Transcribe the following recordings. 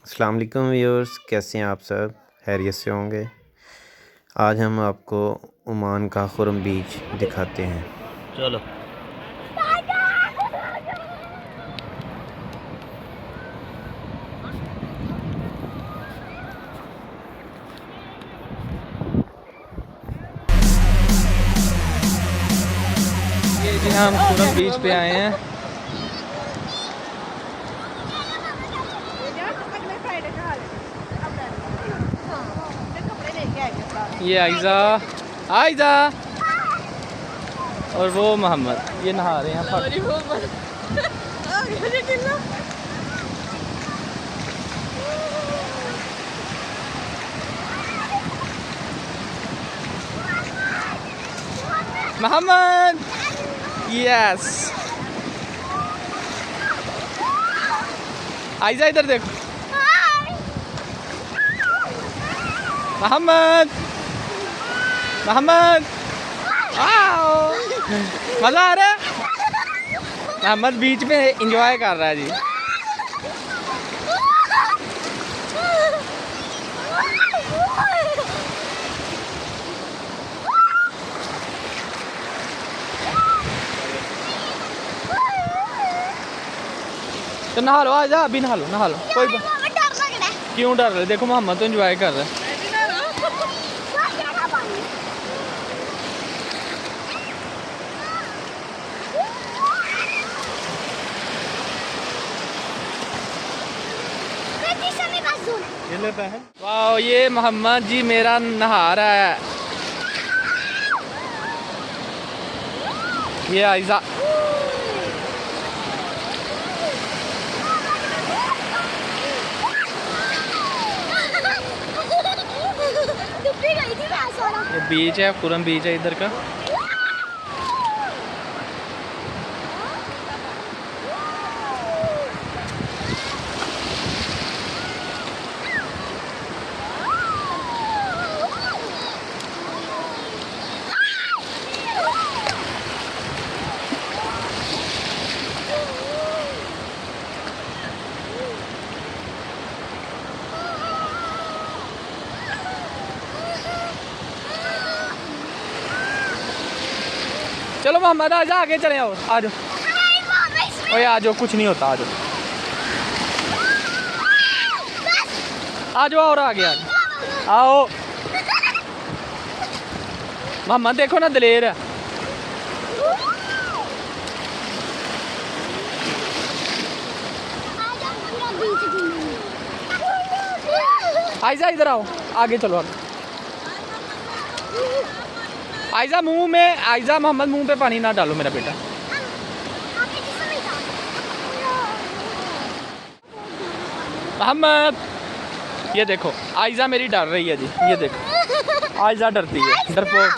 अस्सलाम वालेकुम व्यूअर्स, कैसे हैं आप सब? खैरियत से होंगे। आज हम आपको ओमान का खुरम बीच दिखाते हैं। चलो ये जी हम खुरम बीच पे आए हैं। ये आयजा आयजा और वो मोहम्मद ये नहा रहे हैं। मोहम्मद यस आयजा इधर देखो। मोहम्मद मोहम्मद आओ मज़ा आ रहा है। मोहम्मद बीच में एंजॉय कर रहा है जी। तो नहा लो, आ जा अभी नहा लो कोई क्यों डर रहे? देखो मोहम्मद तो एंजॉय कर रहा है। वाह ये मोहम्मद जी मेरा नहा रहा है। ये आयजा ये बीच है, कुरम बीच है इधर का। चलो मोहम्मद आ जा, आगे चले। और आ जाओ, ओए आ जाओ, कुछ नहीं होता, आ जाओ आ जाओ और आगे आओ। मोहम्मद देखो ना दलेर है। आयजा इधर आओ, आगे चलो। आयजा मुंह में, आयजा मोहम्मद मुंह पे पानी ना डालो मेरा बेटा। मोहम्मद ये देखो आयजा मेरी डर रही है जी। ये देखो आयजा डरती है, डरपोक।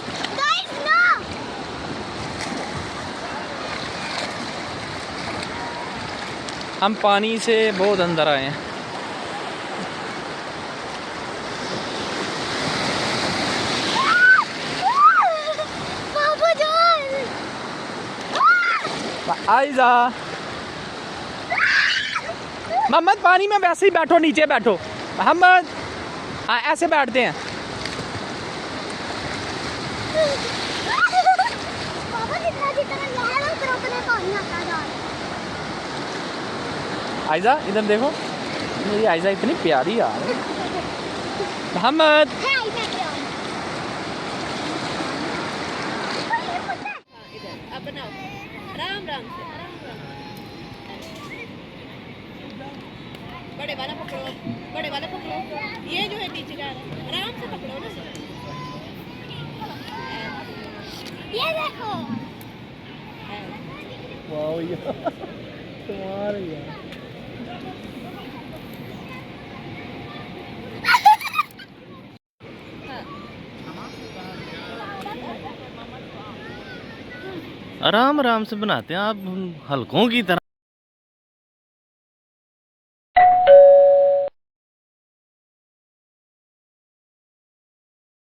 हम पानी से बहुत अंदर आए हैं। आयजा मोहम्मद पानी में वैसे ही बैठो, नीचे बैठो मोहम्मद। हाँ ऐसे बैठते हैं। आयजा इधर देखो, मेरी आयजा इतनी प्यारी यार। मोहम्मद आराम से बड़े वाला पकड़ो, बड़े वाला पकड़ो। ये जो है पीछे जा रहा है, आराम से पकड़ो ना। ये देखो वाह यार तुम्हारे यार। आराम आराम से बनाते हैं आप, हल्कों की तरह